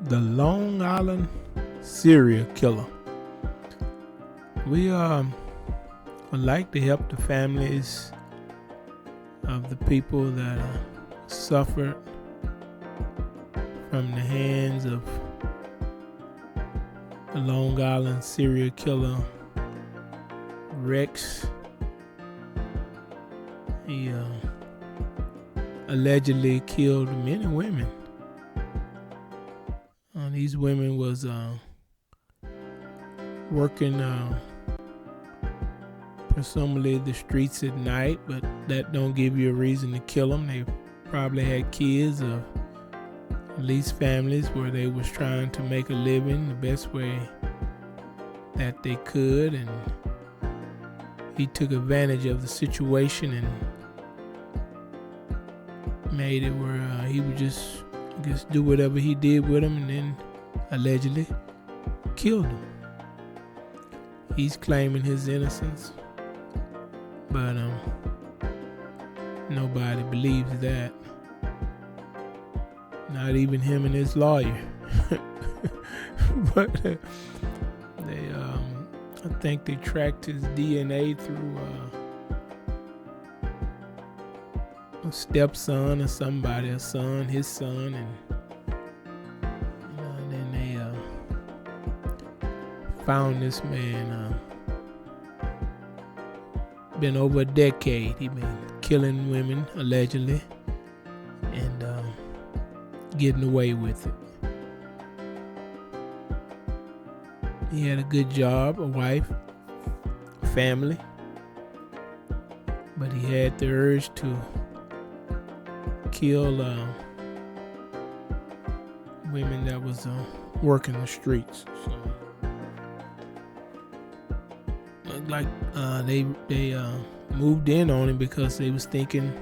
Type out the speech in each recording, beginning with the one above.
the Long Island Serial Killer. We would like to help the families of the people that suffered from the hands of the Long Island Serial Killer Rex. He allegedly killed many women. These women was working presumably the streets at night, but that don't give you a reason to kill them. They probably had kids or at least families where they was trying to make a living the best way that they could, and he took advantage of the situation and made it where he would just do whatever he did with them, and then allegedly killed them. He's claiming his innocence, but nobody believes that. Not even him and his lawyer. But they, I think they tracked his DNA through a stepson or somebody, a son, his son, and then they found this man. Been over a decade. He been killing women allegedly and getting away with it. He had a good job, a wife, a family, but he had the urge to kill women that was working the streets. So looked like they moved in on him because they was thinking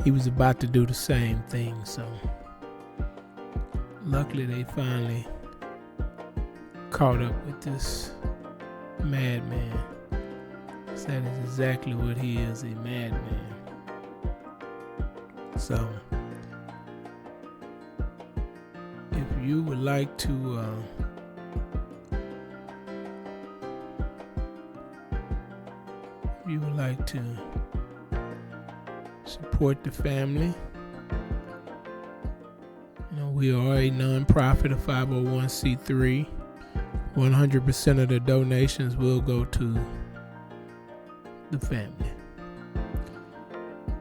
he was about to do the same thing. So luckily they finally caught up with this madman. That is exactly what he is, a madman. So if you would like to support the family, we are a non-profit, a 501c3. 100% of the donations will go to the family.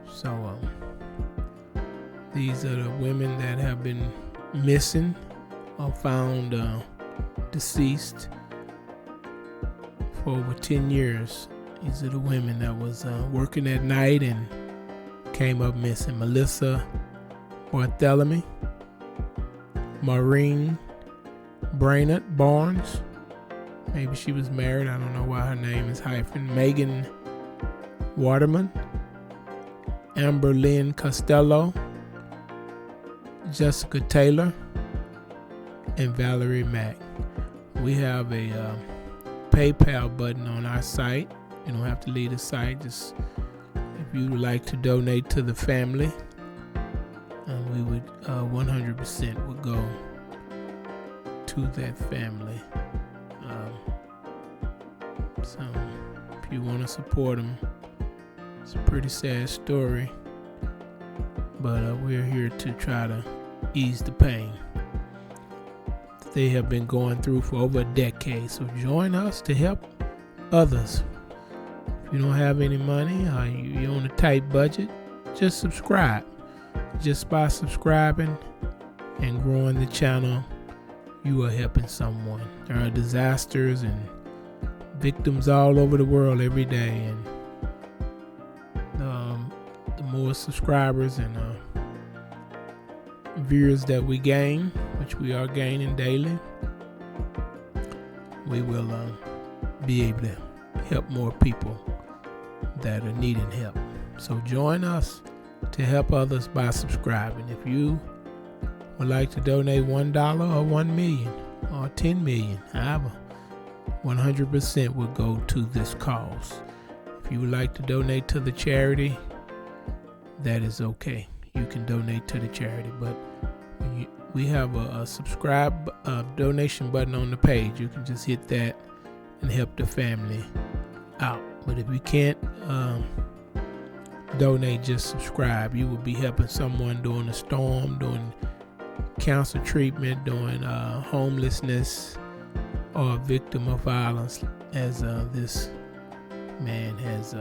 So these are the women that have been missing or found deceased for over 10 years. These are the women that was working at night and came up missing. Melissa Bartheelemy, Maureen Brainard Barnes, maybe she was married, I don't know why her name is hyphen. Megan Waterman, Amber Lynn Costello, Jessica Taylor, and Valerie Mack. We have a PayPal button on our site. You don't have to leave the site. Just if you would like to donate to the family, we would 100% would go to that family. So if you want to support them, it's a pretty sad story, but we're here to try to ease the pain that they have been going through for over a decade. So join us to help others. If you don't have any money or you're on a tight budget, just subscribe. Just by subscribing and growing the channel, you are helping someone. There are disasters and victims all over the world every day, and the more subscribers and viewers that we gain, which we are gaining daily, we will be able to help more people that are needing help. So join us to help others by subscribing. If you would like to donate $1 or 1 million or 10 million, however, 100% will go to this cause. If you would like to donate to the charity, that is okay. You can donate to the charity, but we have a subscribe donation button on the page. You can just hit that and help the family out. But if you can't donate, just subscribe. You will be helping someone during a storm, during cancer treatment, during homelessness, or a victim of violence, as this man has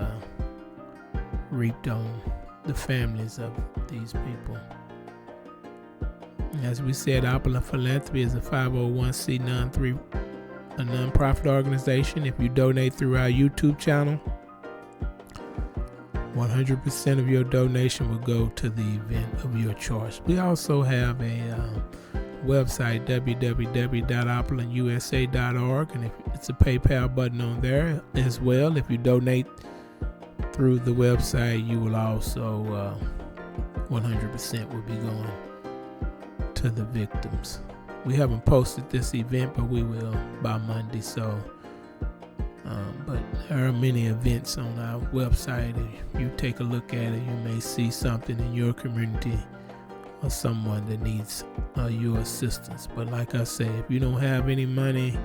reaped on the families of these people. As we said, Opulent Philanthropy is a 501c3 a nonprofit organization. If you donate through our YouTube channel, 100% of your donation will go to the event of your choice. We also have a website, www.opulentusa.org, and it's a PayPal button on there as well. If you donate through the website, you will also 100% will be going to the victims. We haven't posted this event, but we will by Monday. So, but there are many events on our website. If you take a look at it, you may see something in your community or someone that needs your assistance. But like I say, if you don't have any money,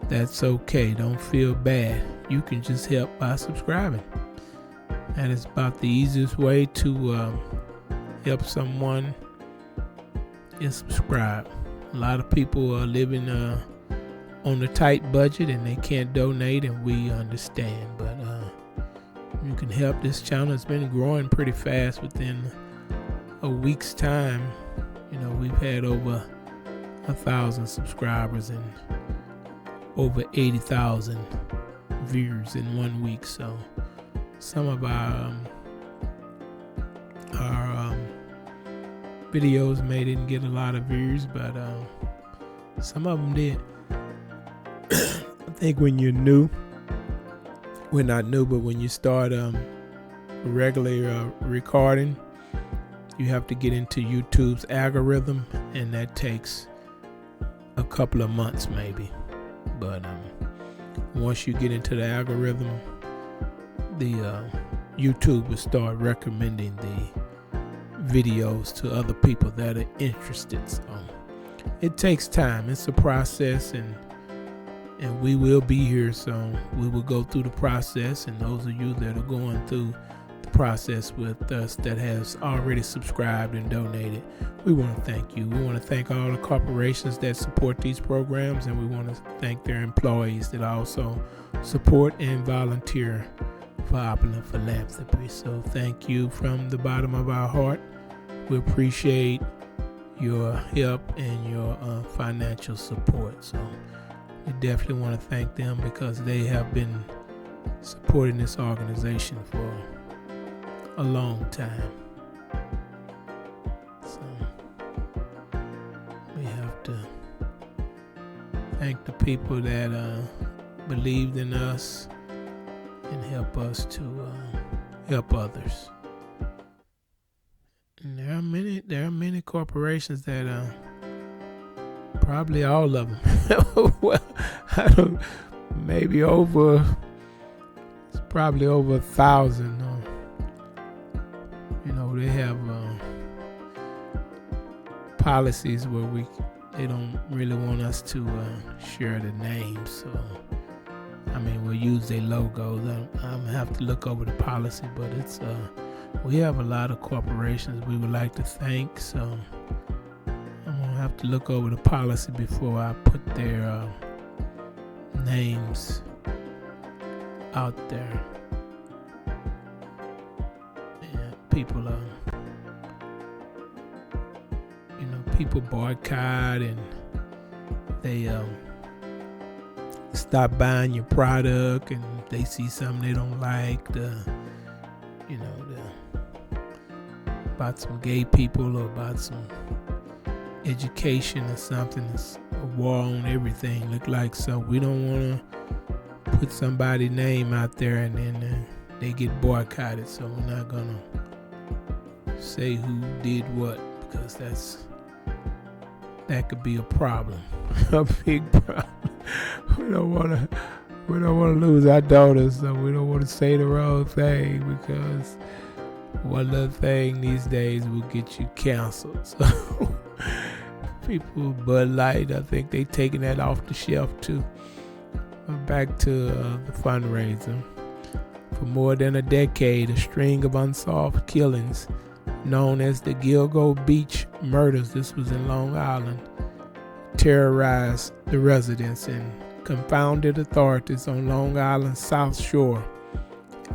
that's okay. Don't feel bad. You can just help by subscribing. And it's about the easiest way to help someone is subscribe. A lot of people are living on a tight budget and they can't donate, and we understand. But you can help. This channel has been growing pretty fast. Within a week's time, we've had over 1,000 subscribers and over 80,000 views in 1 week. So some of our videos may didn't get a lot of views, but some of them did. I think when you're new, we're not new, but when you start regularly recording, you have to get into YouTube's algorithm, and that takes a couple of months maybe. But once you get into the algorithm, the YouTube will start recommending the videos to other people that are interested. So it takes time. It's a process, and we will be here. So we will go through the process, and those of you that are going through the process with us that has already subscribed and donated, we want to thank you. We want to thank all the corporations that support these programs, and we want to thank their employees that also support and volunteer for Opulent Philanthropy. So thank you from the bottom of our heart. We appreciate your help and your financial support. So we definitely want to thank them, because they have been supporting this organization for a long time. So we have to thank the people that believed in us and help us to help others. And there are many corporations that probably all of them. Well, I don't. Maybe it's probably over 1,000. They have policies where they don't really want us to share the names. So we'll use their logos. I'm gonna have to look over the policy, but it's we have a lot of corporations we would like to thank. So I'm gonna have to look over the policy before I put their names out there. And people people boycott, and they stop buying your product, and they see something they don't like, about some gay people or about some education or something. It's a war on everything, look like. So we don't want to put somebody's name out there and then they get boycotted. So we're not gonna say who did what, because that could be a problem, a big problem. We don't want to lose our daughters, so we don't want to say the wrong thing, because one little thing these days will get you canceled. So people with Bud Light. I think they taking that off the shelf too. Back to the fundraiser. For more than a decade, a string of unsolved killings known as the Gilgo Beach murders, this was in Long Island, terrorized the residents and confounded authorities on Long Island's South Shore.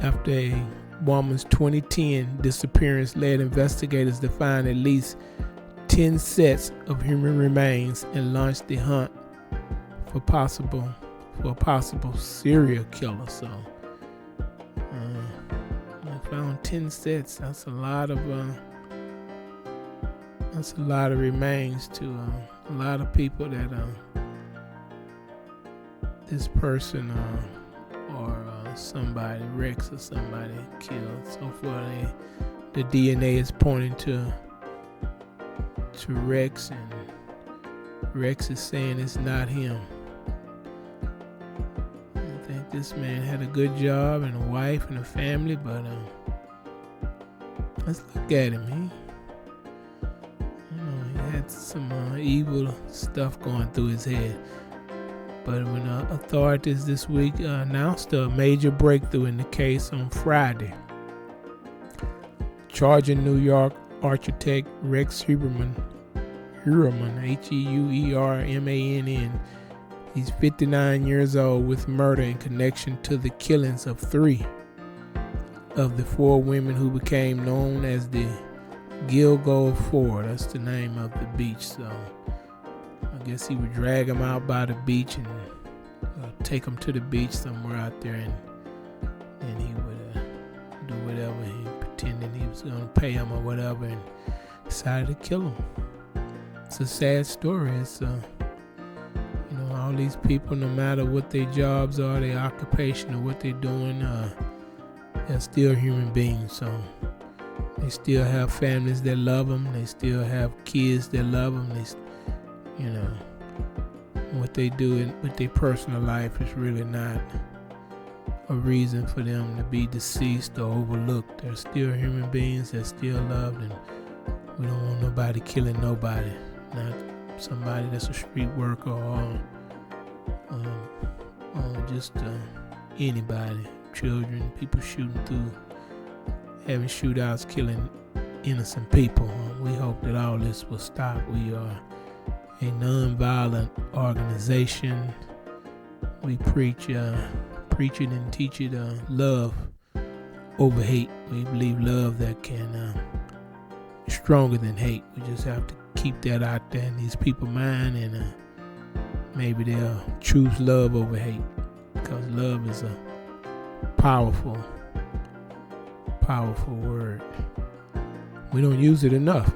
After a woman's 2010 disappearance led investigators to find at least 10 sets of human remains and launched the hunt for a possible serial killer. So I found 10 sets. That's a lot of remains to a lot of people that this person or somebody, Rex or somebody, killed. So far, the DNA is pointing to Rex, and Rex is saying it's not him. I think this man had a good job and a wife and a family, but let's look at him. He had some evil stuff going through his head. But when authorities this week announced a major breakthrough in the case on Friday, charging New York architect Rex Heuermann, Heuermann, he's 59 years old, with murder in connection to the killings of 3 of the 4 women who became known as the Gilgo 4. That's the name of the beach. So I guess he would drag them out by the beach and take them to the beach somewhere out there, and then he would do whatever, he pretended he was going to pay him or whatever, and decided to kill him. It's a sad story. It's all these people, no matter what their jobs are, their occupation, or what they're doing, they're still human beings. So they still have families that love them. They still have kids that love them. What they do with their personal life is really not a reason for them to be deceased or overlooked. They're still human beings. They're still loved, and we don't want nobody killing nobody. Not somebody that's a street worker or just anybody. Children, people shooting through, having shootouts, killing innocent people. We hope that all this will stop. We are a non-violent organization. We preach it and teach it, love over hate. We believe love that can stronger than hate. We just have to keep that out there in these people's mind, and maybe they'll choose love over hate, because love is a powerful word. We don't use it enough.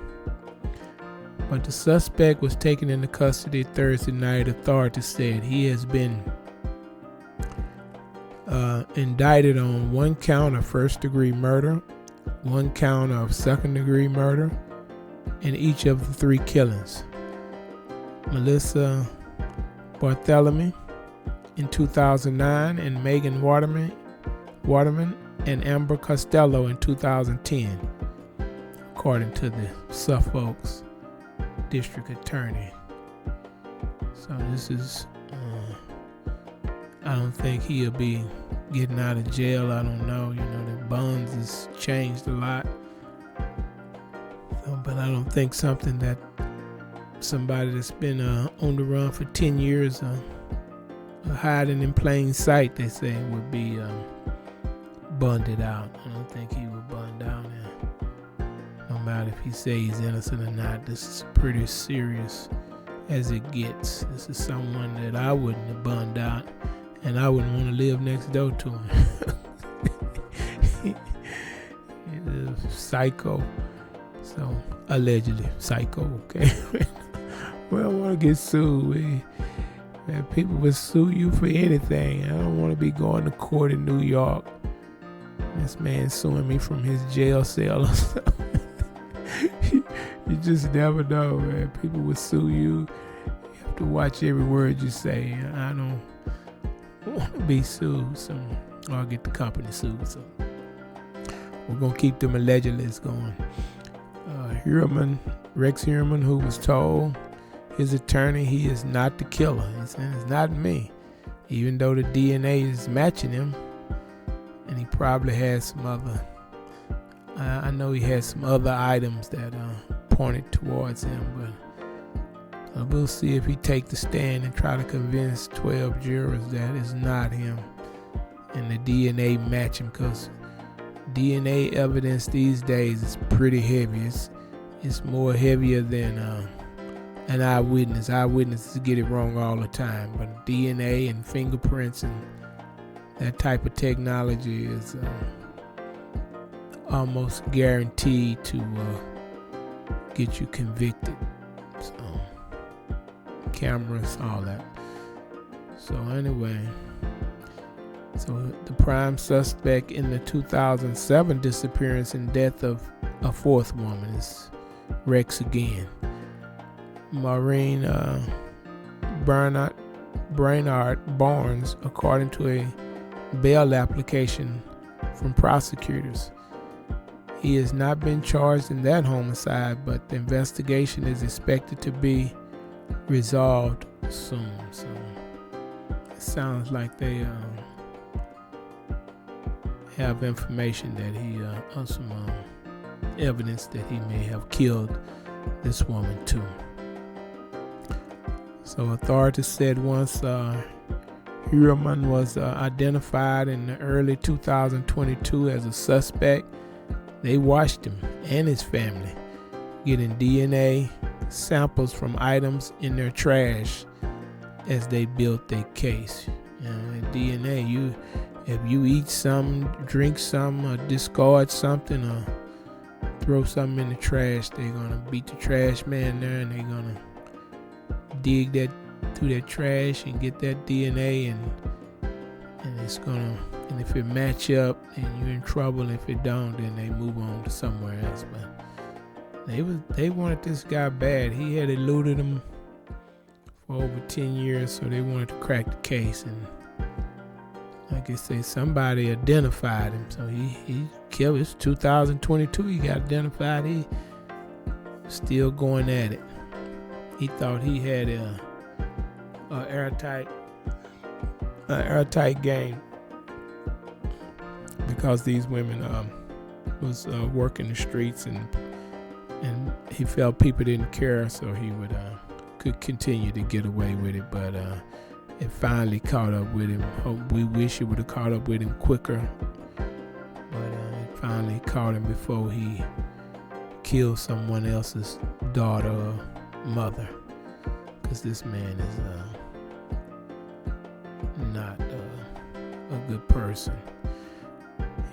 But the suspect was taken into custody Thursday night. Authorities said he has been indicted on 1 count of first-degree murder, 1 count of second-degree murder, in each of the 3 killings. Melissa Bartheelemy in 2009, and Megan Waterman and Amber Costello in 2010, according to the Suffolk's district attorney. So this is I don't think he'll be getting out of jail. I don't know, the bonds has changed a lot, but I don't think something that somebody that's been on the run for 10 years hiding in plain sight, they say, would be bonded out. I don't think he would bond out, no matter if he says he's innocent or not. This is pretty serious as it gets. This is someone that I wouldn't have bond out, and I wouldn't want to live next door to him. He's a psycho. So, allegedly psycho, okay? We don't want to get sued. Man, people will sue you for anything. I don't want to be going to court in New York. This man suing me from his jail cell or something. You just never know, man. People will sue you. You have to watch every word you say. I don't want to be sued, so I'll get the company sued. So we're going to keep them allegedly going. Rex Heuermann, who was told his attorney he is not the killer. He said, it's not me. Even though the DNA is matching him, and he probably has some other, I know he has some other items that pointed towards him, but we'll see if he take the stand and try to convince 12 jurors that it's not him, and the DNA match him, because DNA evidence these days is pretty heavy. It's more heavier than an eyewitness. Eyewitnesses get it wrong all the time, but DNA and fingerprints and that type of technology is almost guaranteed to get you convicted. So, cameras, all that. So anyway, so the prime suspect in the 2007 disappearance and death of a fourth woman is Rex again. Maureen Brainard Barnes, according to a bail application from prosecutors. He has not been charged in that homicide, but the investigation is expected to be resolved soon. So it sounds like they have information that he some evidence that he may have killed this woman too. So authorities said once Heuermann was identified in the early 2022 as a suspect, they watched him and his family getting DNA samples from items in their trash as they built their case. You know, DNA, if you eat something, drink something, or discard something, or throw something in the trash, they're gonna beat the trash man there, and they're gonna dig that through that trash and get that DNA, and it's gonna, and if it match up, then you're in trouble. If it don't, then they move on to somewhere else. But they wanted this guy bad. He had eluded them for over 10 years, so they wanted to crack the case. And like I say, somebody identified him, so he killed. It's 2022. He got identified. He still going at it. He thought he had a airtight game, because these women was working the streets, and he felt people didn't care, so he would could continue to get away with it. But it finally caught up with him. We wish it would have caught up with him quicker, but it finally caught him before he killed someone else's daughter or mother, because this man is not a good person.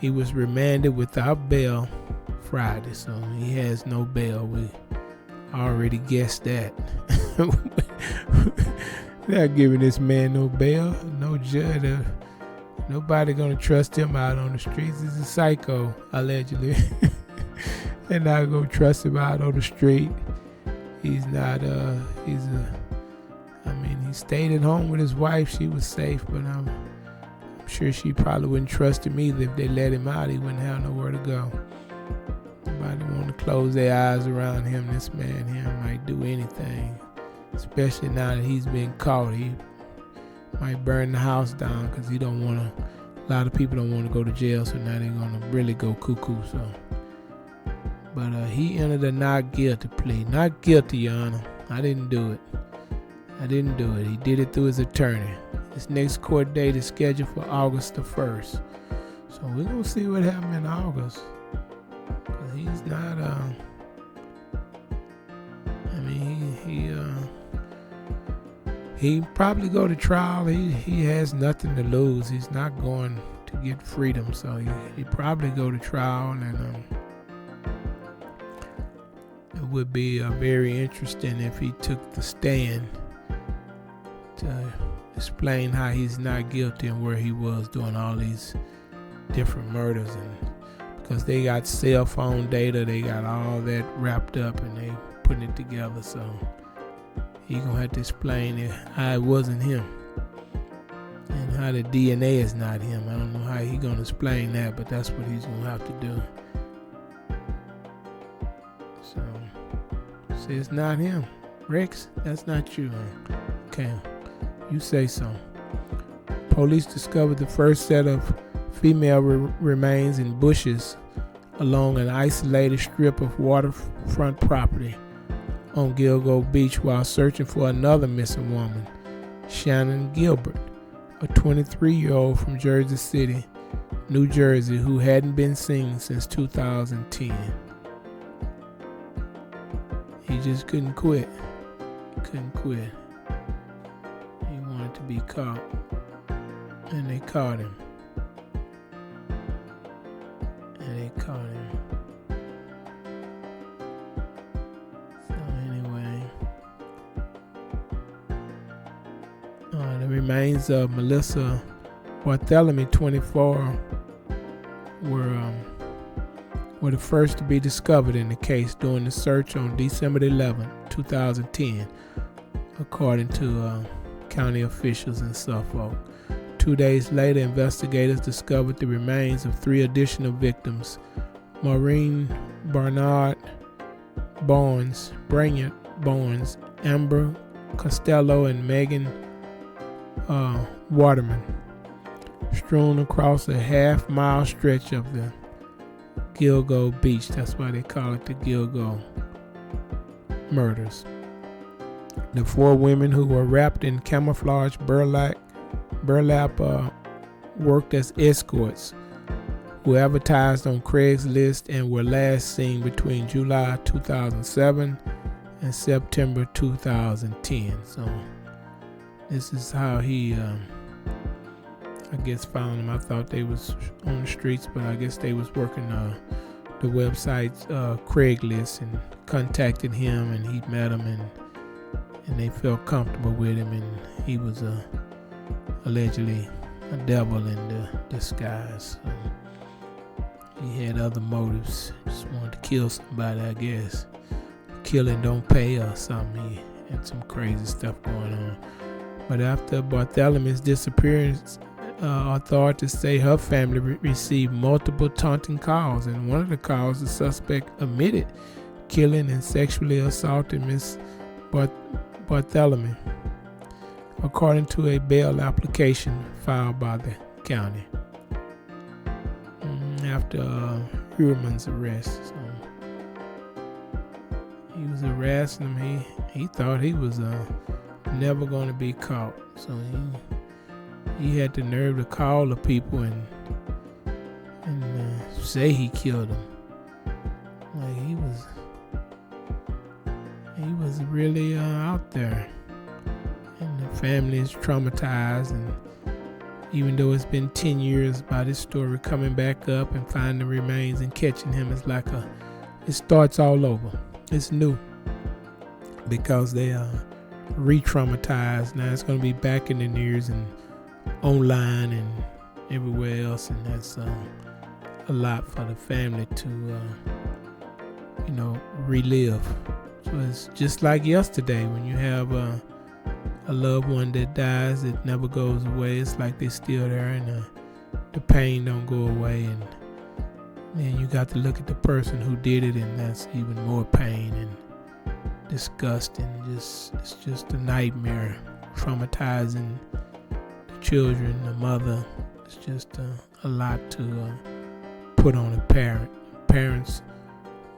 He was remanded without bail Friday, so he has no bail. We already guessed that. They're not giving this man no bail. No judge. Nobody gonna trust him out on the streets. He's a psycho, allegedly. They're not gonna trust him out on the street. He's not. He stayed at home with his wife. She was safe, but I'm sure she probably wouldn't trust him either. If they let him out, he wouldn't have nowhere to go. Nobody want to close their eyes around him. This man here might do anything, especially now that he's been caught. He might burn the house down, because he don't want to. A lot of people don't want to go to jail, so now they're gonna really go cuckoo. So, but he entered a not guilty plea. Not guilty, Your Honor. I didn't do it. He did it through his attorney. His next court date is scheduled for August the 1st. So we're going to see what happens in August. Because he's not, he probably go to trial. He has nothing to lose. He's not going to get freedom. So he probably go to trial, and it would be very interesting if he took the stand to explain how he's not guilty and where he was doing all these different murders. And because they got cell phone data, they got all that wrapped up, and they putting it together. So he gonna have to explain it, how it wasn't him, and how the DNA is not him. I don't know how he gonna explain that, but that's what he's gonna have to do. So it's not him. Rex, that's not you. Okay, you say so. Police discovered the first set of female remains in bushes along an isolated strip of waterfront property on Gilgo Beach while searching for another missing woman, Shannon Gilbert, a 23-year-old from Jersey City, New Jersey, who hadn't been seen since 2010. He just couldn't quit. He wanted to be caught, and they caught him. So anyway, the remains of Melissa Bartheelemy, 24, were the first to be discovered in the case during the search on December 11, 2010, according to county officials in Suffolk. 2 days later, investigators discovered the remains of 3 additional victims: Maureen Brainard Barnes, Amber Costello, and Megan Waterman, strewn across a half-mile stretch of the Gilgo Beach. That's why they call it the Gilgo murders. The 4 women who were wrapped in camouflage burlap worked as escorts who advertised on Craigslist and were last seen between July 2007 and September 2010. So this is how he I guess found them. I thought they was on the streets, but I guess they was working the website Craigslist and contacted him, and he met him, and they felt comfortable with him, and he was allegedly a devil in disguise. So he had other motives. Just wanted to kill somebody, I guess. Killing don't pay or something. He had some crazy stuff going on. But after Barthelemy's disappearance, authorities say her family received multiple taunting calls. And one of the calls, the suspect admitted killing and sexually assaulting Miss Bartheelemy, according to a bail application filed by the county after Heuermann's arrest. So he was harassing him. He thought he was never going to be caught. So he had the nerve to call the people and say he killed him. Like he was really out there. And the family is traumatized, and even though it's been 10 years by this story coming back up and finding the remains and catching him, it's like it starts all over. It's new because they are re-traumatized. Now it's going to be back in the news and online and everywhere else, and that's a lot for the family to relive. So it's just like yesterday when you have a loved one that dies, it never goes away. It's like they're still there, and the pain don't go away, and then you got to look at the person who did it, and that's even more pain and disgust, and it's just a nightmare, traumatizing the children, the mother. It's just a lot to put on a parent. Parents'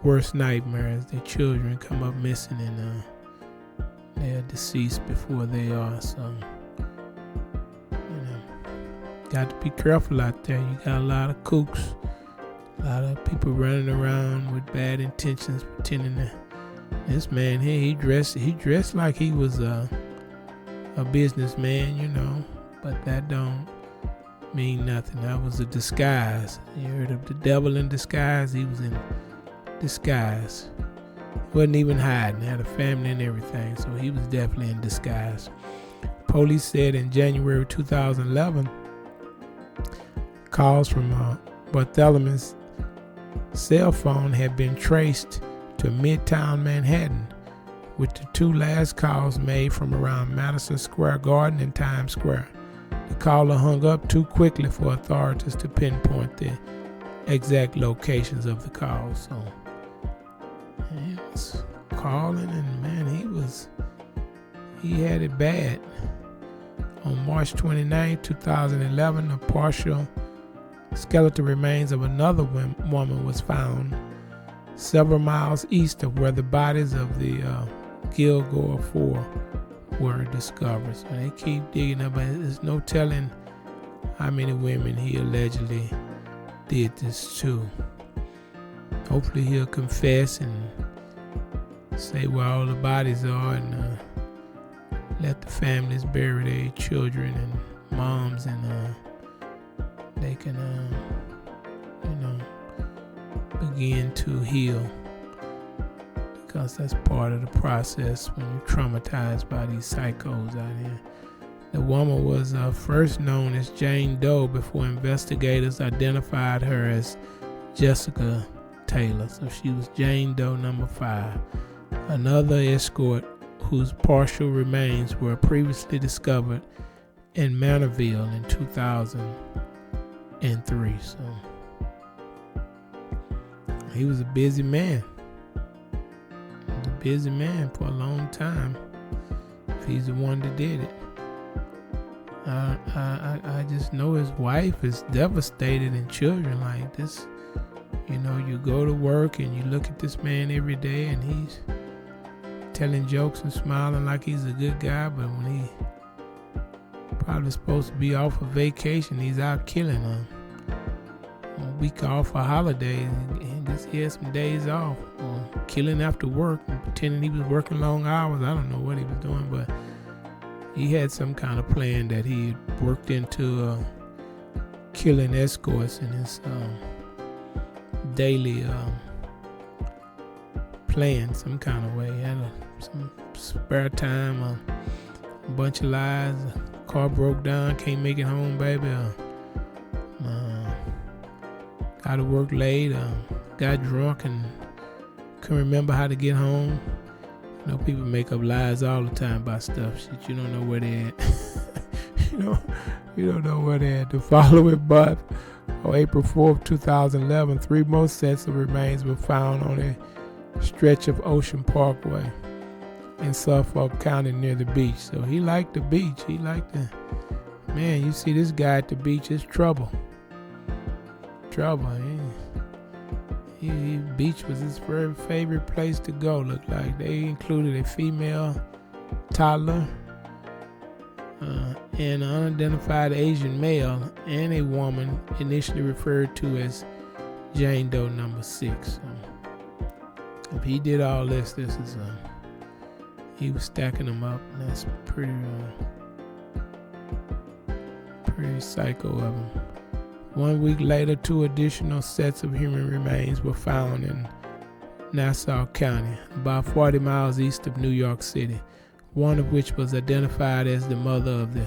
worst nightmare is their children come up missing and they're deceased before they are. So got to be careful out there. You got a lot of kooks, a lot of people running around with bad intentions, pretending that this man here, he dressed like he was a businessman, but that don't mean nothing. That was a disguise. You heard of the devil in disguise? He was in disguise. Wasn't even hiding. Had a family and everything, so he was definitely in disguise. Police said in January 2011, calls from Barthelemy's cell phone had been traced to Midtown Manhattan, with the 2 last calls made from around Madison Square Garden and Times Square. The caller hung up too quickly for authorities to pinpoint the exact locations of the calls. So he was calling, and man, he was he had it bad. On March 29, 2011, the partial skeletal remains of another woman was found several miles east of where the bodies of the Gilgo 4 were discovered. So they keep digging up, but there's no telling how many women he allegedly did this to. Hopefully he'll confess and say where all the bodies are, and let the families bury their children and moms, and they can begin to heal, because that's part of the process when you're traumatized by these psychos out here. The woman was first known as Jane Doe before investigators identified her as Jessica Taylor. So she was Jane Doe number 5. Another escort whose partial remains were previously discovered in Manorville in 2003. So he was a busy man. He was a busy man for a long time, if he's the one that did it. I just know his wife is devastated, and children like this. You go to work and you look at this man every day, and he's telling jokes and smiling like he's a good guy, but when he probably supposed to be off a vacation, he's out killing them. A week off, a holiday, and just he had some days off, or killing after work and pretending he was working long hours. I don't know what he was doing, but he had some kind of plan that he worked into killing escorts in his daily plan, some kind of way. He had some spare time, a bunch of lies. Car broke down, can't make it home, baby. Got to work late. Got drunk and couldn't remember how to get home. People make up lies all the time about stuff. Shit, you don't know where they're at. You don't know where they're at. The following month, on April 4th, 2011, 3 more sets of remains were found on a stretch of Ocean Parkway in Suffolk County near the beach. So he liked the beach. He liked the... Man, you see this guy at the beach, it's trouble. Trouble. Beach was his very favorite place to go, looked like. They included a female toddler, an unidentified Asian male, and a woman initially referred to as Jane Doe number 6. So if he did all this is he was stacking them up, and that's pretty psycho of him. 1 week later, 2 additional sets of human remains were found in Nassau County, about 40 miles east of New York City, one of which was identified as the mother of the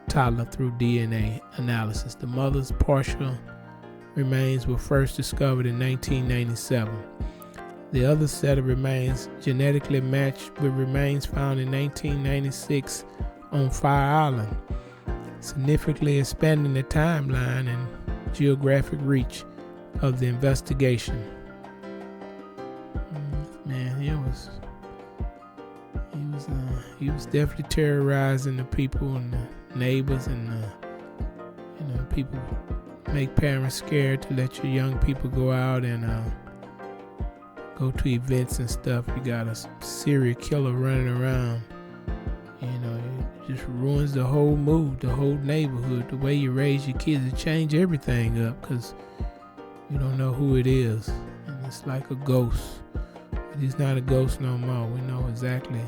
toddler through DNA analysis. The mother's partial remains were first discovered in 1997. The other set of remains genetically matched with remains found in 1996 on Fire Island, significantly expanding the timeline and geographic reach of the investigation. Man, he was definitely terrorizing the people and the neighbors, and people make parents scared to let your young people go out and go to events and stuff. You got a serial killer running around. It just ruins the whole mood, the whole neighborhood, the way you raise your kids. It change everything up, because you don't know who it is, and it's like a ghost. But he's not a ghost no more. We know exactly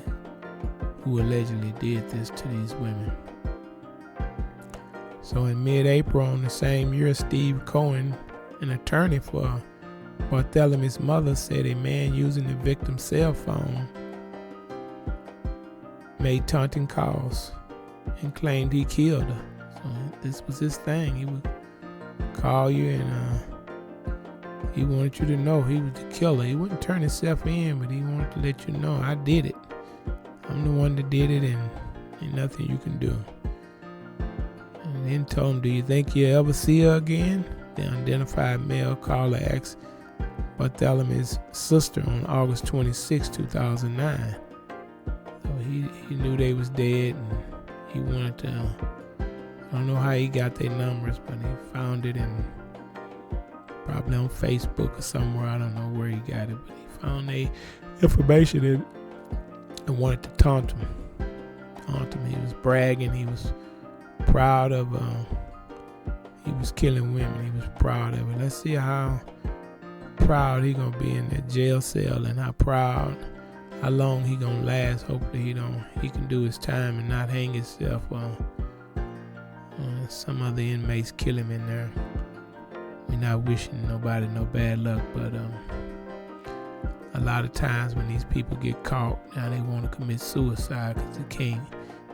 who allegedly did this to these women. So in mid-April on the same year, Steve Cohen, an attorney for Barthelemy's mother, said a man using the victim's cell phone made taunting calls and claimed he killed her. So this was his thing. He would call you, and he wanted you to know he was the killer. He wouldn't turn himself in, but he wanted to let you know, I did it. I'm the one that did it, and ain't nothing you can do. And then told him, do you think you'll ever see her again? The unidentified male caller asked Barthelemy's sister on August 26, 2009. So he knew they was dead, and he wanted to. I don't know how he got their numbers, but he found it in probably on Facebook or somewhere. I don't know where he got it, but he found their information in and wanted to taunt him. He was bragging. He was proud of. He was killing women. He was proud of it. Let's see how proud he gonna be in that jail cell, and how long he gonna last. Hopefully he can do his time and not hang himself. Some other inmates kill him in there. We're not wishing nobody no bad luck, but a lot of times when these people get caught, now they want to commit suicide because they can't.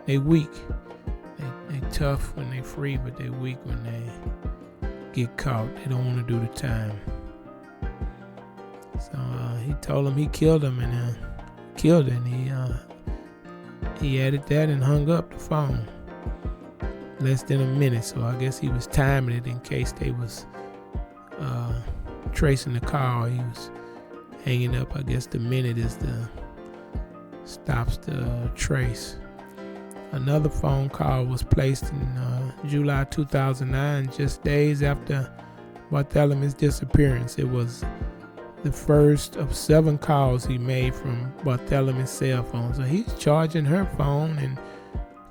They weak. They tough when they free, but they weak when they get caught. They don't want to do the time. So he told him he killed him, and killed it. And he added that and hung up the phone. Less than a minute, so I guess he was timing it in case they was tracing the call. He was hanging up. I guess the minute stops the trace. Another phone call was placed in July 2009, just days after Bartheelemy's disappearance. It was the first of 7 calls he made from Bartheelemy's cell phone. So he's charging her phone and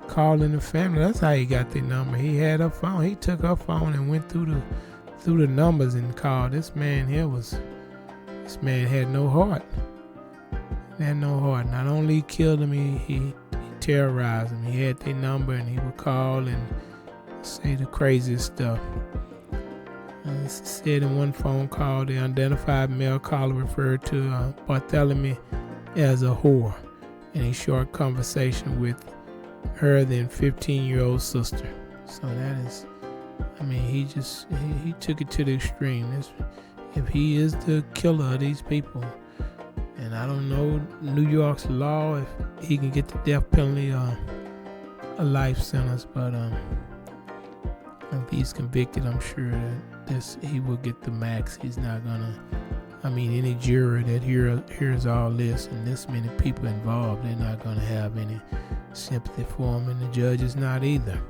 calling the family. That's how he got their number. He had her phone. He took her phone and went through the numbers and called. This man had no heart. He had no heart. Not only killed him, he terrorized him. He had their number, and he would call and say the craziest stuff. He said in one phone call, the unidentified male caller referred to Bartheelemy as a whore in a short conversation with her then 15-year-old sister. So that is, he took it to the extreme. If he is the killer of these people, and I don't know New York's law if he can get the death penalty or a life sentence, but if he's convicted, I'm sure that he will get the max. He's not gonna. Any juror that hears all this and this many people involved, they're not gonna have any sympathy for him, and the judge is not either,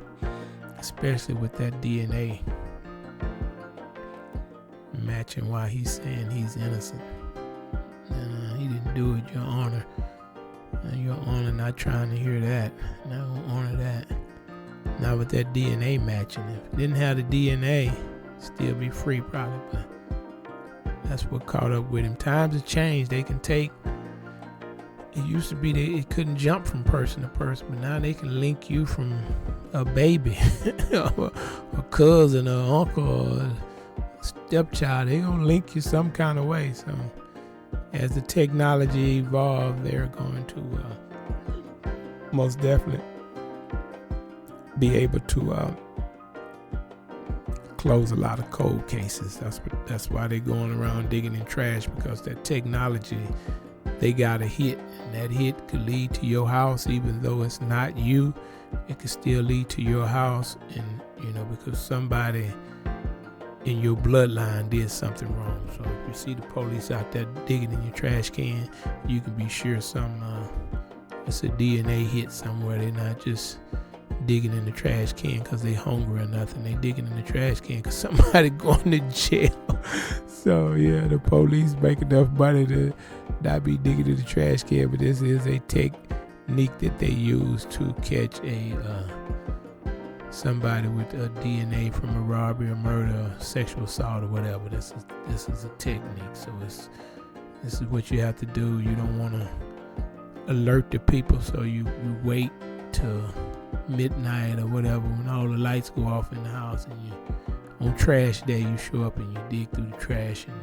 especially with that DNA matching why he's saying he's innocent. And he didn't do it, Your Honor. Your Honor not trying to hear that. Not gonna honor that. Not with that DNA matching. If it didn't have the DNA, still be free probably, but that's what caught up with him. Times have changed. They can take. It used to be it couldn't jump from person to person, but now they can link you from a baby, or a cousin, or uncle, or a stepchild. They gonna link you some kind of way. So as the technology evolves, they're going to most definitely be able to close a lot of cold cases. That's why they're going around digging in trash, because that technology, they got a hit, and that hit could lead to your house. Even though it's not you, it could still lead to your house, and because somebody in your bloodline did something wrong. So if you see the police out there digging in your trash can, you can be sure it's a DNA hit somewhere. They're not just digging in the trash can because they hungry or nothing. They digging in the trash can because somebody going to jail. So yeah, the police make enough money to not be digging in the trash can, but this is a technique that they use to catch somebody with a DNA from a robbery or murder or sexual assault or whatever. This is a technique. So this is what you have to do. You don't want to alert the people, so you wait till midnight or whatever when all the lights go off in the house, and on trash day you show up and you dig through the trash and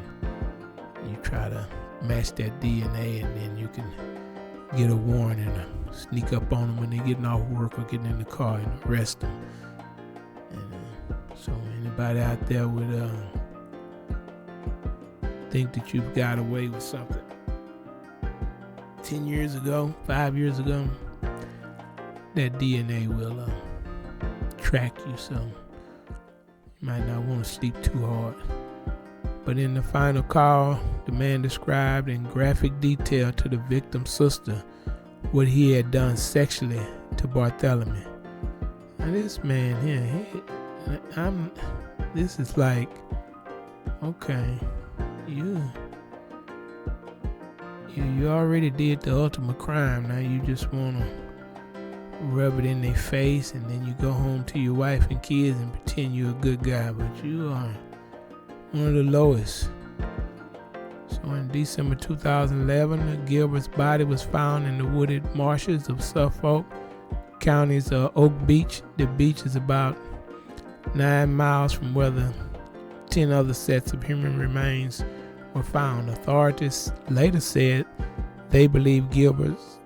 you try to match that DNA, and then you can get a warrant and sneak up on them when they're getting off work or getting in the car and arrest them. And so anybody out there would think that you've got away with something 10 years ago, 5 years ago, that DNA will track you, so you might not want to sleep too hard. But in the final call, the man described in graphic detail to the victim's sister what he had done sexually to Bartheelemy. And this man here, this is like, okay, you already did the ultimate crime. Now you just want to rub it in their face, and then you go home to your wife and kids and pretend you're a good guy, but you are one of the lowest. So in December 2011, Gilbert's body was found in the wooded marshes of Suffolk County's Oak Beach. The beach is about 9 miles from where the 10 other sets of human remains were found. Authorities later said they believe Gilbert's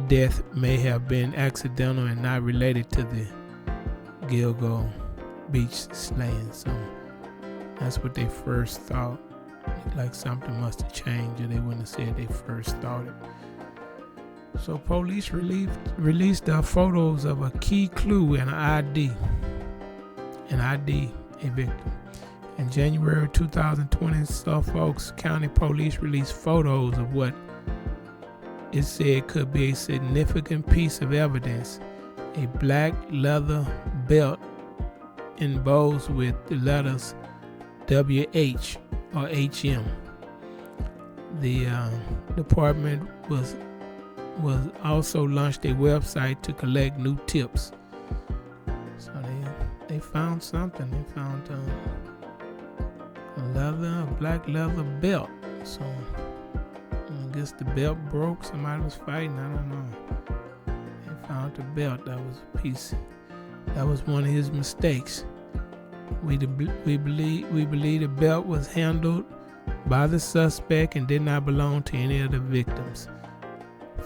death may have been accidental and not related to the Gilgo Beach slaying. So that's what they first thought. Looked like something must have changed, or they wouldn't have said they first thought it. So police released photos of a key clue and an ID, a victim. In January 2020, Suffolk County Police released photos of what it said could be a significant piece of evidence: a black leather belt embossed with the letters WH or HM. The department was also launched a website to collect new tips. So they found something. They found a black leather belt. So I guess the belt broke. Somebody was fighting. I don't know. They found the belt. That was a piece. That was one of his mistakes. We believe the belt was handled by the suspect and did not belong to any of the victims.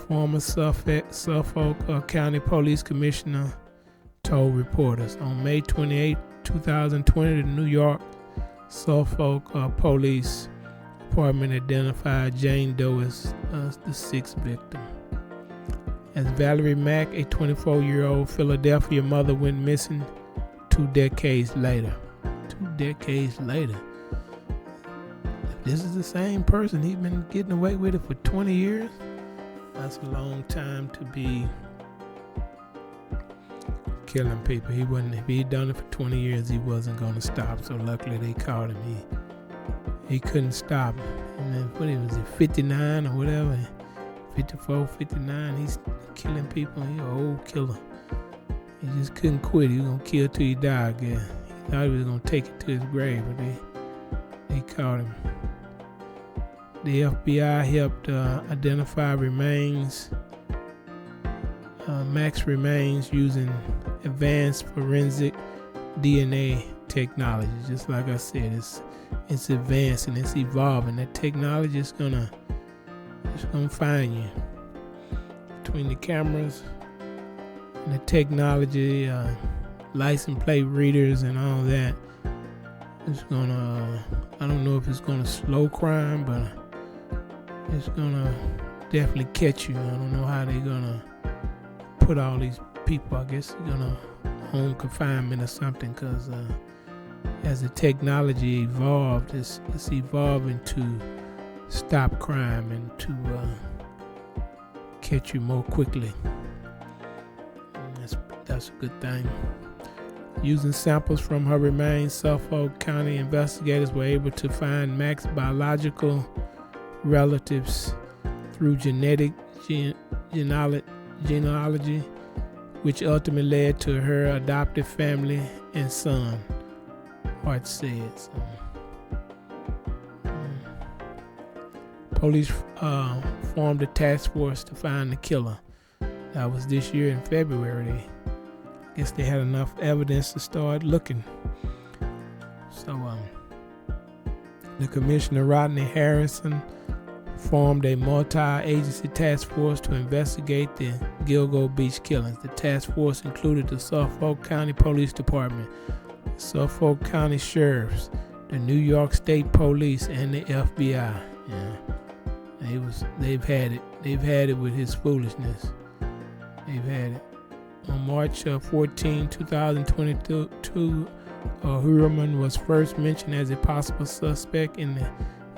Former Suffolk County Police Commissioner told reporters. On May 28, 2020, the New York Suffolk Police Department identified Jane Doe as the sixth victim. As Valerie Mack, a 24-year-old Philadelphia mother, went missing 2 decades later. 2 decades later. If this is the same person, he's been getting away with it for 20 years. That's a long time to be killing people. If he'd done it for 20 years, he wasn't going to stop. So luckily they caught him. He couldn't stop. And then what was it, 59 or whatever? 54, 59. He's killing people. He's an old killer. He just couldn't quit. He was going to kill till he died again. He thought he was going to take it to his grave, but they caught him. The FBI helped identify remains, Max remains, using advanced forensic DNA technology. Just like I said, it's advancing, it's evolving. That technology is gonna find you. Between the cameras and the technology, license plate readers and all that, it's gonna, I don't know if it's gonna slow crime, but it's gonna definitely catch you. I don't know how they're gonna put all these people. I guess they're gonna home confinement or something, because as the technology evolved, it's evolving to stop crime and to catch you more quickly. And that's a good thing. Using samples from her remains, Suffolk County investigators were able to find Max's biological relatives through genealogy, which ultimately led to her adopted family and son, Hart said. Police formed a task force to find the killer. That was this year in February. I guess they had enough evidence to start looking. So the Commissioner Rodney Harrison formed a multi-agency task force to investigate the Gilgo Beach killings. The task force included the Suffolk County Police Department, Suffolk County Sheriffs, the New York State Police, and the FBI. Yeah, they've had it. They've had it with his foolishness. They've had it. On March 14, 2022, Heuermann was first mentioned as a possible suspect in the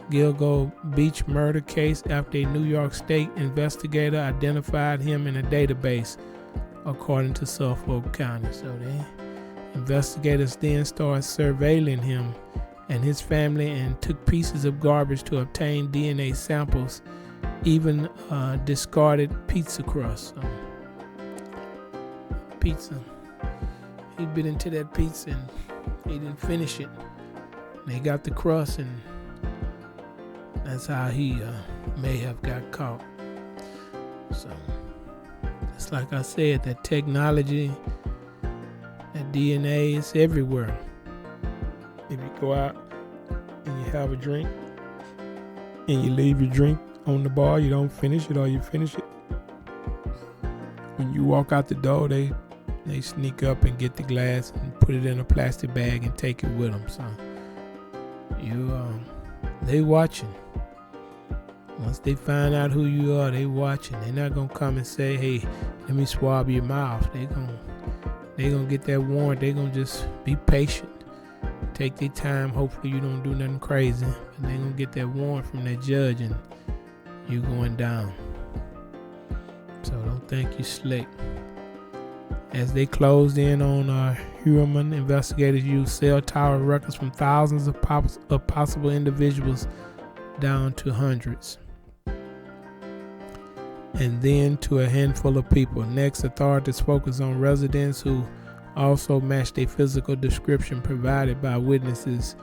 Gilgo Beach murder case after a New York State investigator identified him in a database, according to Suffolk County. So the investigators then started surveilling him and his family and took pieces of garbage to obtain DNA samples, even discarded pizza crust. Pizza. He bit into that pizza and he didn't finish it. They got the crust, and that's how he may have got caught. So, it's like I said, that technology, that DNA is everywhere. If you go out and you have a drink and you leave your drink on the bar, you don't finish it, or you finish it, when you walk out the door, they sneak up and get the glass and put it in a plastic bag and take it with them. So they watching. Once they find out who you are, they watching. They're not gonna come and say, "Hey, let me swab your mouth." They gonna get that warrant. They gonna just be patient, take their time. Hopefully you don't do nothing crazy, and they gonna get that warrant from that judge, and you going down. So don't think you're slick. As they closed in on Heuermann, investigators used cell tower records from thousands of possible individuals down to hundreds, and then to a handful of people. Next, authorities focused on residents who also matched a physical description provided by witnesses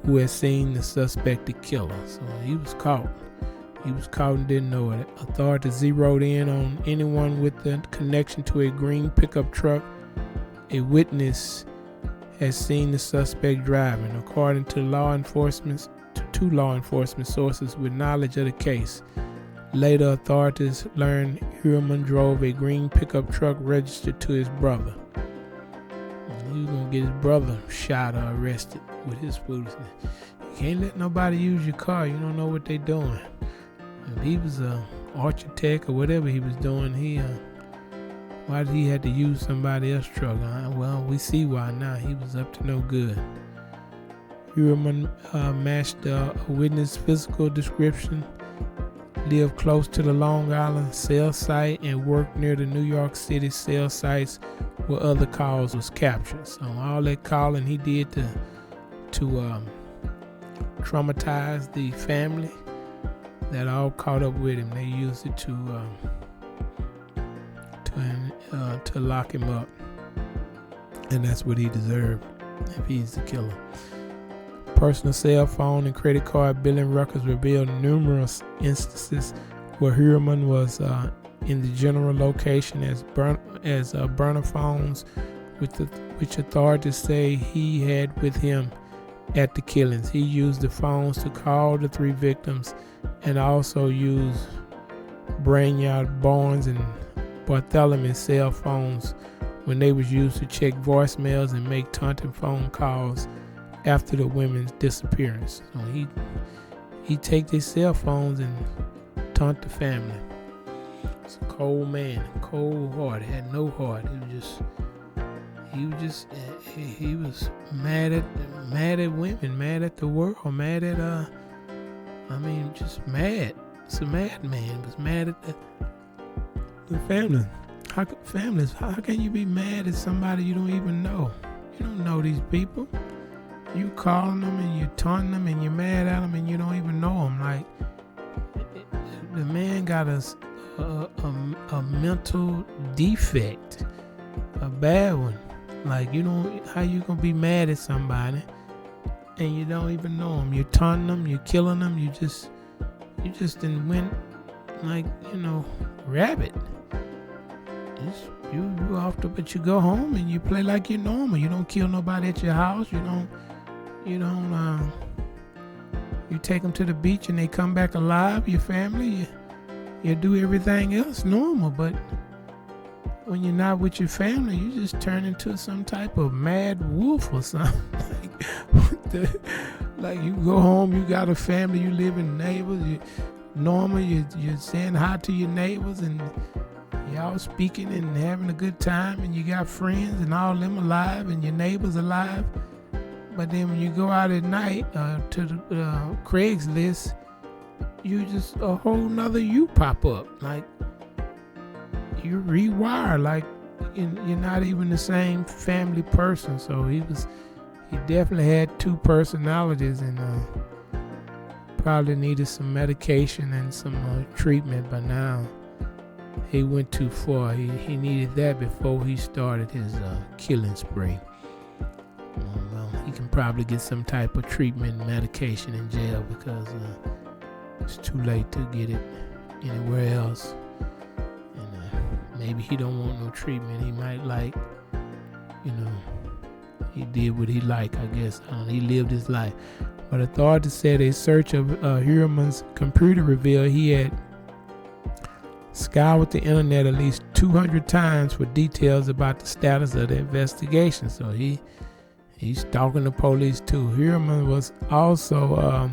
who had seen the suspected killer. So he was caught. He was caught and didn't know it. Authorities zeroed in on anyone with the connection to a green pickup truck a witness has seen the suspect driving, according to law enforcement sources with knowledge of the case. Later, authorities learned Heuermann drove a green pickup truck registered to his brother. He was going to get his brother shot or arrested with his foolishness. You can't let nobody use your car. You don't know what they're doing. If he was an architect or whatever he was doing, why did he have to use somebody else's truck? Well, we see why now. He was up to no good. Heuermann matched a witness' physical description, lived close to the Long Island cell site, and worked near the New York City cell sites where other calls was captured. So all that calling he did to traumatize the family, that all caught up with him. They used it to lock him up, and that's what he deserved if he's the killer. Personal cell phone and credit card billing records revealed numerous instances where Heuermann was in the general location as burner phones, which authorities say he had with him at the killings. He used the phones to call the three victims, and also used Brainard Barnes and Bartheelemy cell phones when they was used to check voicemails and make taunting phone calls after the women's disappearance. So he take their cell phones and taunt the family. It's a cold man, cold heart, had no heart. He was mad at women, mad at the world, mad at just mad. It's a madman. Was mad at the family. How can you be mad at somebody you don't even know? You don't know these people. You calling them and you taunting them and you're mad at them and you don't even know them. Like, the man got a mental defect, a bad one. Like, how you gonna be mad at somebody and you don't even know them? You're taunting them, you're killing them, you just done went like, rabbit. You off to, but you go home and you play like you're normal. You don't kill nobody at your house. You take them to the beach and they come back alive, your family. You do everything else normal, but when you're not with your family, you just turn into some type of mad wolf or something. Like you go home, you got a family, you live in neighbors, you're saying hi to your neighbors and y'all speaking and having a good time, and you got friends and all them alive and your neighbors alive. But then when you go out at night to the Craigslist, you just a whole nother you pop up. Like you rewire, like you're not even the same family person. So he definitely had two personalities, and probably needed some medication and some treatment. But now he went too far. He needed that before he started his killing spree. Well, he can probably get some type of treatment and medication in jail, because it's too late to get it anywhere else. And maybe he don't want no treatment. He might he did what he liked, I guess. He lived his life. But authorities said a search of Heuermann's computer revealed he had scoured the internet at least 200 times for details about the status of the investigation. So he's stalking the police too. Heuermann was also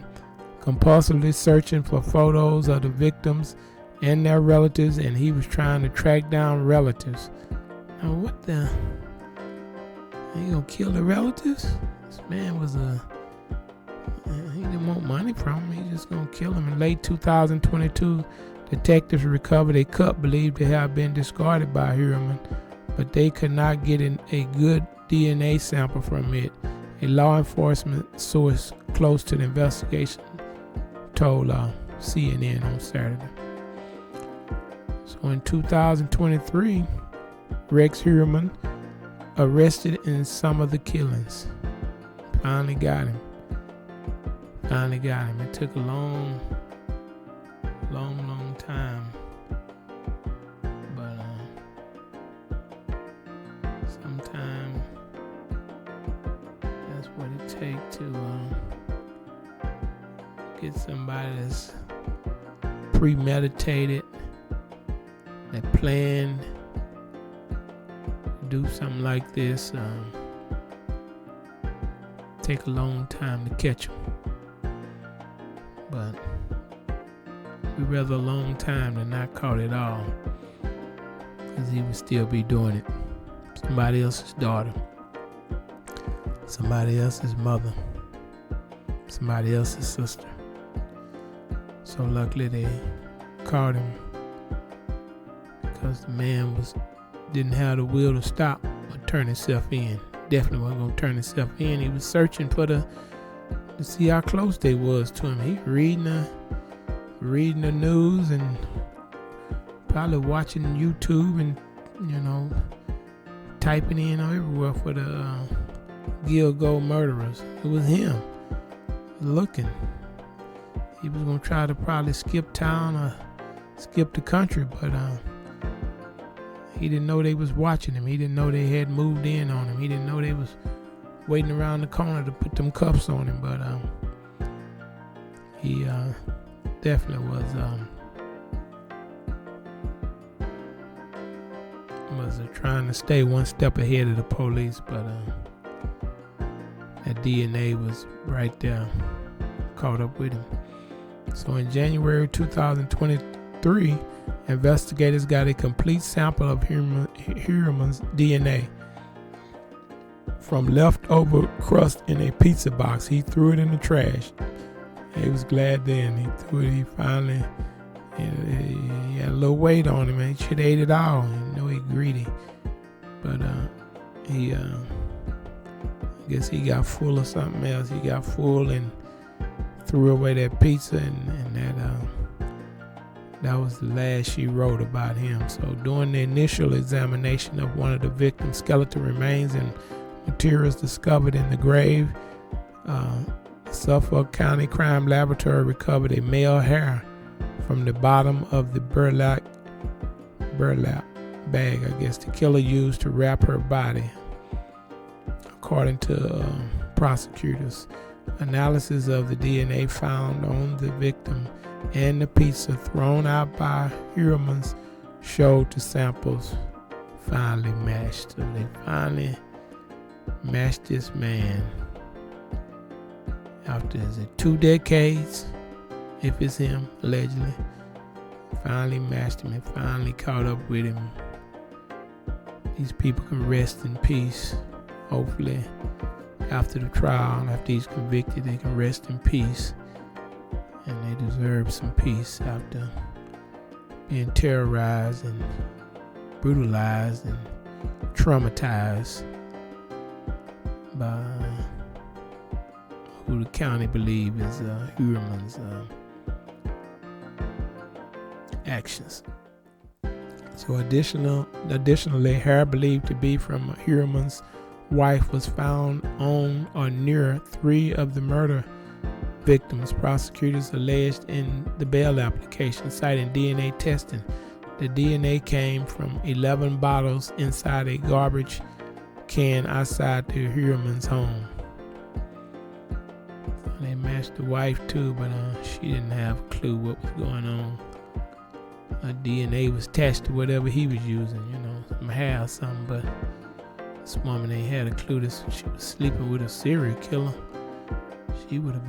compulsively searching for photos of the victims and their relatives, and he was trying to track down relatives. Now what the? He gonna kill the relatives? This man was he didn't want money from him. He just gonna kill him. In late 2022, detectives recovered a cup believed to have been discarded by Heuermann, but they could not get a good DNA sample from it. A law enforcement source close to the investigation told CNN on Saturday. So in 2023, Rex Heuermann arrested in some of the killings. Finally got him. It took a long time. But sometimes that's what it takes to get somebody that's premeditated, that planned do something like this. Take a long time to catch them. But we'd rather a long time than not caught at all, because he would still be doing it. Somebody else's daughter, somebody else's mother, somebody else's sister. So luckily they caught him, because the man didn't have the will to stop or turn himself in. Definitely wasn't gonna turn himself in. He was searching to see how close they was to him. He reading the news and probably watching YouTube and typing in everywhere for the Gilgo murderers. It was him looking. He was gonna try to probably skip town or skip the country, but he didn't know they was watching him. He didn't know they had moved in on him. He didn't know they was waiting around the corner to put them cuffs on him. But he definitely was trying to stay one step ahead of the police. But that DNA was right there, caught up with him. So in January 2023, investigators got a complete sample of Heuermann's DNA from leftover crust in a pizza box. He threw it in the trash. He was glad then. He threw it. He finally, he had a little weight on him, and he should have ate it all. You know, he greedy. But I guess he got full of something else. He got full and threw away that pizza, and that was the last she wrote about him. So during the initial examination of one of the victim's skeletal remains and materials discovered in the grave, Suffolk County Crime Laboratory recovered a male hair from the bottom of the burlap bag, I guess, the killer used to wrap her body, according to prosecutors. Analysis of the DNA found on the victim and the pizza thrown out by Heuermann's showed the samples finally matched. So they finally matched this man after 2 decades, if it's him, allegedly. Finally matched him and finally caught up with him. These people can rest in peace, hopefully, after the trial, after he's convicted, they can rest in peace. And they deserve some peace after being terrorized and brutalized and traumatized by who the county believe is Heuermann's actions. So additionally, hair believed to be from Heuermann's wife was found on or near 3 of the murder victims. Prosecutors alleged in the bail application, citing DNA testing. The DNA came from 11 bottles inside a garbage can outside the Heuermann's home. They matched the wife too, but she didn't have a clue what was going on. Her DNA was attached to whatever he was using, some hair or something, but this woman ain't had a clue that she was sleeping with a serial killer. She would have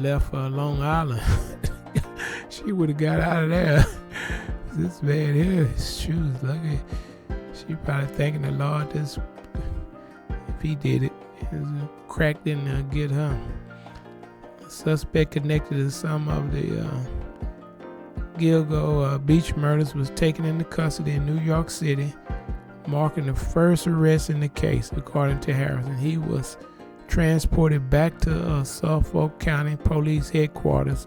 left for Long Island. She would have got out of there. This man here, his shoes, look at. She probably thanking the Lord this, if he did it, crack didn't get her. A suspect connected to some of the Gilgo Beach murders was taken into custody in New York City, marking the first arrest in the case, according to Harrison. He was transported back to Suffolk County Police Headquarters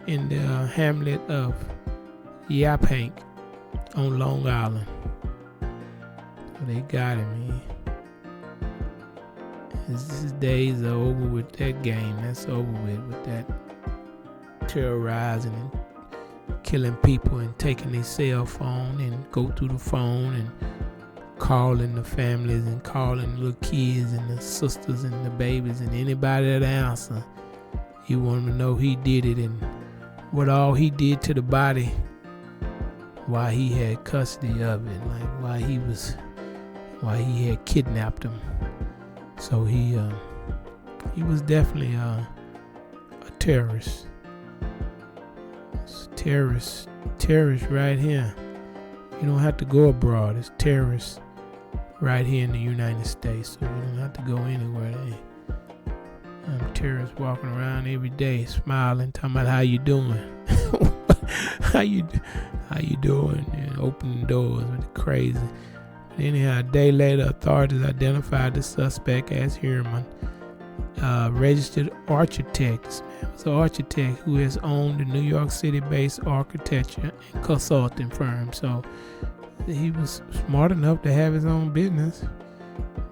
in the hamlet of Yaphank on Long Island. So they got him. His days are over with that game. That's over with that terrorizing and killing people and taking their cell phone and go through the phone and calling the families and calling the little kids and the sisters and the babies and anybody that answer. He wanted to know he did it and what all he did to the body, why he had custody of it, like why he had kidnapped him. So he was definitely a terrorist. It's terrorist right here. You don't have to go abroad. It's terrorists right here in the United States. So you don't have to go anywhere. Terrorists walking around every day, smiling, talking about how you doing, how you doing, and opening doors with the crazy. But anyhow, a day later, authorities identified the suspect as Heuermann, registered architect. This man was an architect who has owned a New York City-based architecture and consulting firm. So he was smart enough to have his own business,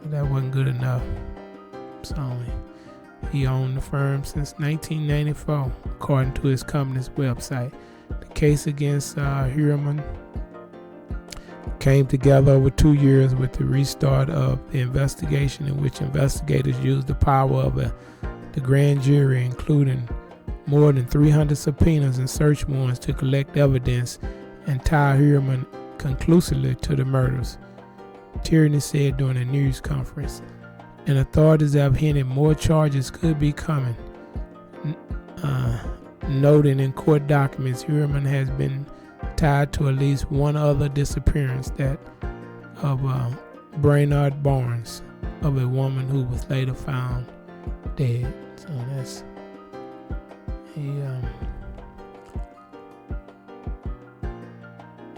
but that wasn't good enough. So he owned the firm since 1994, according to his company's website. The case against Heuermann came together over 2 years with the restart of the investigation, in which investigators used the power of the grand jury, including more than 300 subpoenas and search warrants, to collect evidence and tie Heuermann conclusively to the murders. Tierney said during a news conference, and authorities have hinted more charges could be coming. Noting in court documents, Heuermann has been tied to at least one other disappearance, that of Brainard Barnes, of a woman who was later found dead. So that's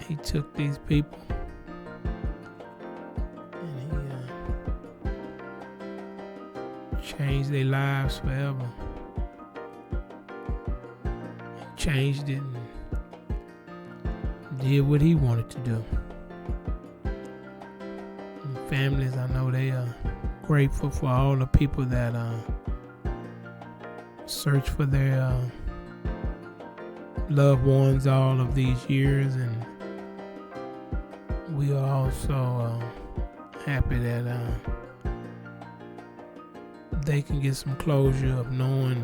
he took these people and he changed their lives forever. He changed it and did what he wanted to do. And families, I know they are grateful for all the people that search for their loved ones all of these years, and we are also happy that they can get some closure of knowing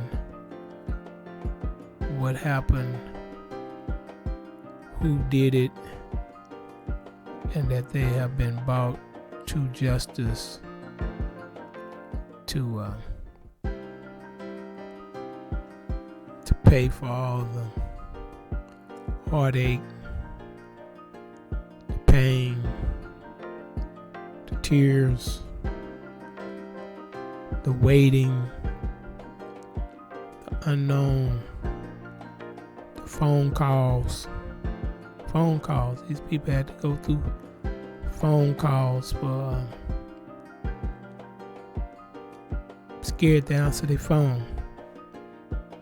what happened, who did it, and that they have been brought to justice to pay for all the heartache, the pain, the tears, the waiting, the unknown, the phone calls. These people had to go through phone calls for scared to answer their phone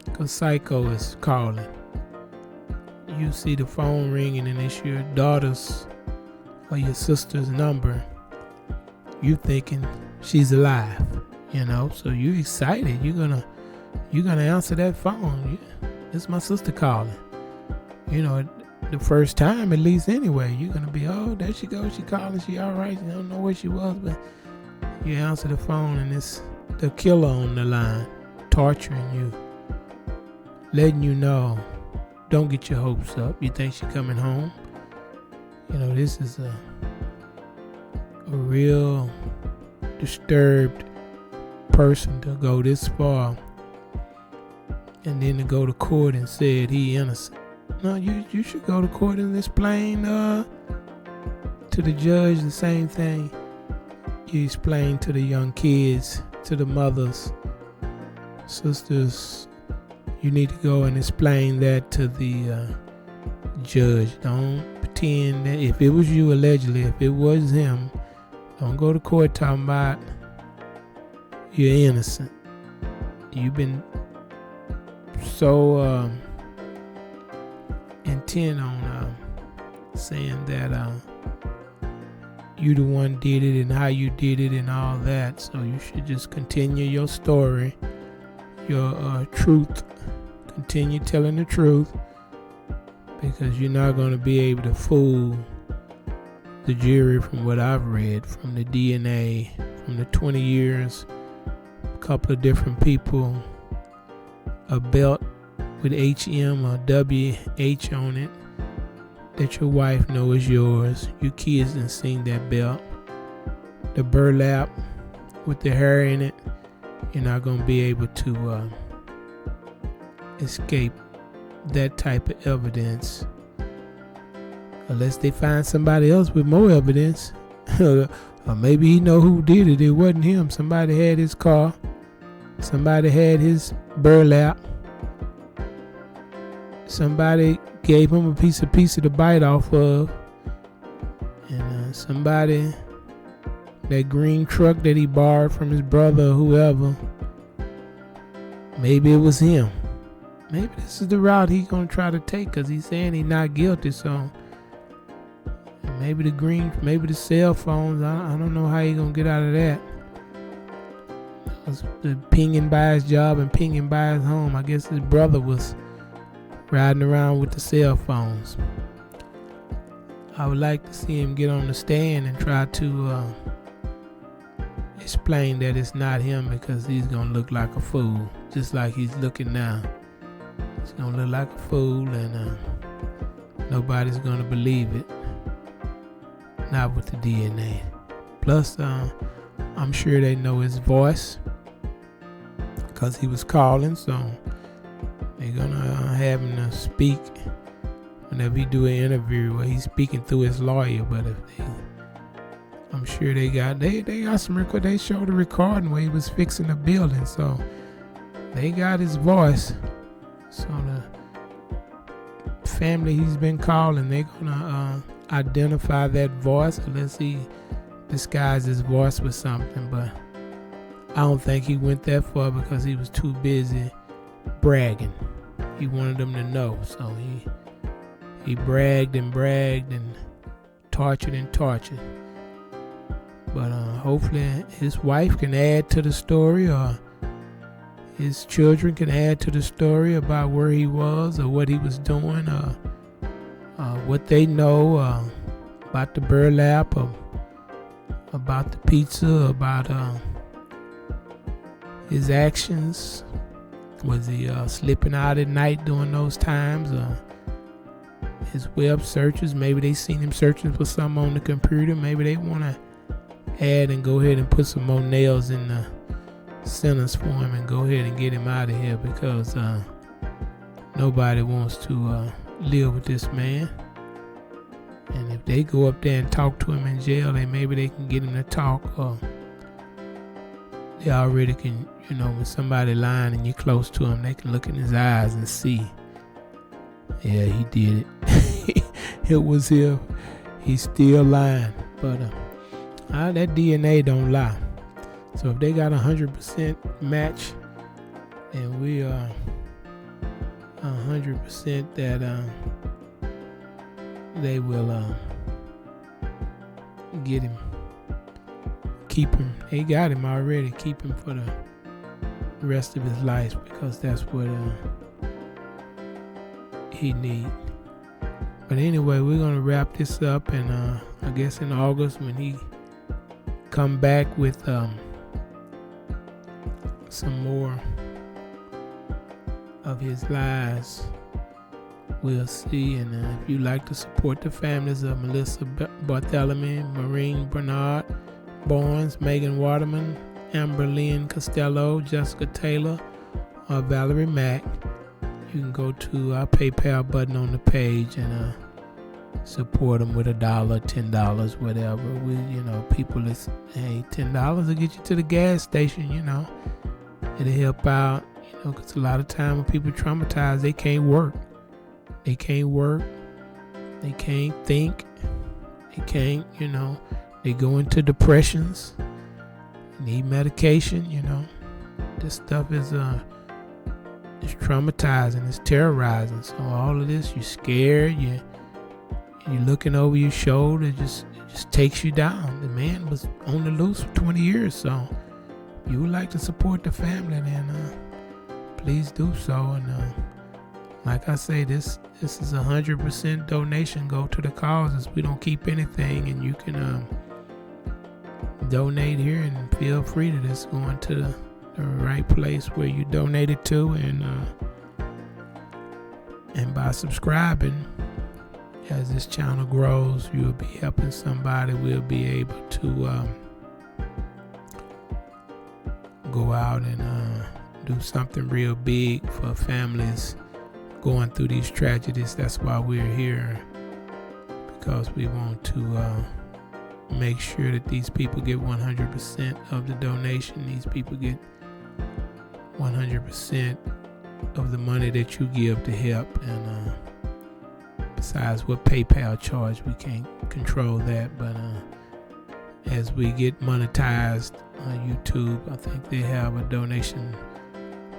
because psycho is calling. You see the phone ringing and it's your daughter's or your sister's number. You thinking she's alive, so you excited. You're gonna answer that phone. It's my sister calling. The first time at least anyway. You're gonna be, oh, there she goes, she calling, she all right. You don't know where she was, but you answer the phone and it's the killer on the line, torturing you, letting you know, don't get your hopes up. You think she's coming home. This is a real disturbed person to go this far and then to go to court and said he innocent. No, you should go to court and explain to the judge the same thing you explain to the young kids, to the mothers, sisters. You need to go and explain that to the judge. Don't pretend that if it was you, allegedly, if it was him, don't go to court talking about you're innocent. You've been so intent on saying that you the one did it and how you did it and all that. So you should just continue your story, your truth. Continue telling the truth, because you're not going to be able to fool the jury from what I've read, from the DNA, from the 20 years, a couple of different people, a belt with HM or WH on it that your wife knows is yours. Your kids done seen that belt. The burlap with the hair in it, you're not going to be able to escape that type of evidence unless they find somebody else with more evidence. Or maybe he know who did it. It wasn't him. Somebody had his car. Somebody had his burlap. Somebody gave him a piece to bite off of. And somebody, that green truck that he borrowed from his brother or whoever, maybe it was him. Maybe this is the route he's going to try to take, because he's saying he's not guilty. So maybe the cell phones, I don't know how he's going to get out of that. The pinging by his job and pinging by his home. I guess his brother was riding around with the cell phones. I would like to see him get on the stand and try to explain that it's not him, because he's going to look like a fool, just like he's looking now. He's going to look like a fool, and nobody's going to believe it. Not with the DNA. Plus, I'm sure they know his voice, because he was calling, so they're going to have him to speak whenever he do an interview where he's speaking through his lawyer. But I'm sure they got some record. They showed the recording where he was fixing the building, so they got his voice. So the family he's been calling, they're gonna identify that voice, unless he disguised his voice with something. But I don't think he went that far, because he was too busy bragging. He wanted them to know, so he bragged and tortured and tortured. But hopefully his wife can add to the story, or his children can add to the story about where he was or what he was doing, or what they know about the burlap, or about the pizza, about his actions. Was he slipping out at night during those times? His web searches, maybe they seen him searching for something on the computer. Maybe they want to add and go ahead and put some more nails in the sentence for him and go ahead and get him out of here, because nobody wants to live with this man. And if they go up there and talk to him in jail, maybe they can get him to talk, or they already can, when somebody lying and you're close to him, they can look in his eyes and see, yeah, he did it. It was him. He's still lying. But that DNA don't lie. So if they got 100% match, and we are 100% that they will get him, keep him. They got him already. Keep him for the rest of his life, because that's what he need. But anyway, we're gonna wrap this up, and I guess in August, when he come back with some more of his lies, we'll see. And if you like to support the families of Melissa Bartheelemy, Maureen Brainard Barnes, Megan Waterman, Amber Lynn Costello, Jessica Taylor, or Valerie Mack, you can go to our PayPal button on the page and support them with $1, $10, whatever. We, people is, hey, $10 will get you to the gas station. It'll help out. Because a lot of time when people traumatized, they can't work. They can't think. They can't, they go into depressions, need medication, This stuff is it's traumatizing, it's terrorizing. So all of this, you're scared, you're looking over your shoulder, it just takes you down. The man was on the loose for 20 years, so if you would like to support the family, then please do so. And like I say, this is 100% donation go to the causes. We don't keep anything, and you can donate here, and feel free to just go into the right place where you donated to, and by subscribing, as this channel grows, you'll be helping somebody. We'll be able to go out and do something real big for families going through these tragedies. That's why we're here, because we want to make sure that these people get 100% of the donation. These people get 100% of the money that you give to help. And besides what PayPal charge, we can't control that. But as we get monetized on YouTube, I think they have a donation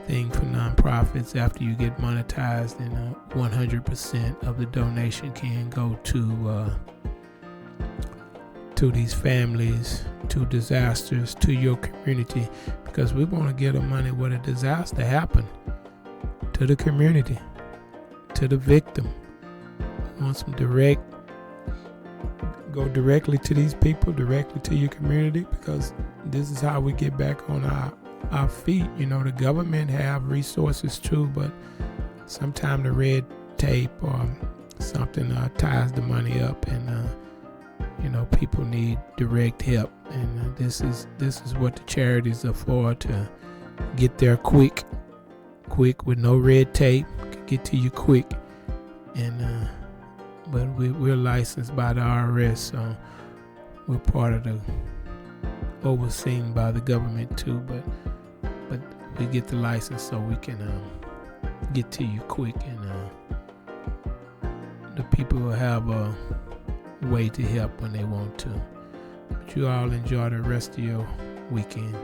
thing for nonprofits. After you get monetized, then 100% of the donation can go to these families, to disasters, to your community, because we want to get the money when a disaster happened, to the community, to the victim. We want some go directly to these people, directly to your community, because this is how we get back on our feet. The government have resources too, but sometimes the red tape or something ties the money up, and people need direct help. And this is what the charities are for, to get there quick with no red tape, get to you quick. And but we're licensed by the IRS, so we're part of the overseen by the government too, but we get the license so we can get to you quick, and the people will have a way to help when they want to. But you all enjoy the rest of your weekend.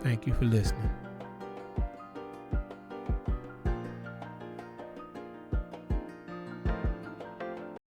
Thank you for listening.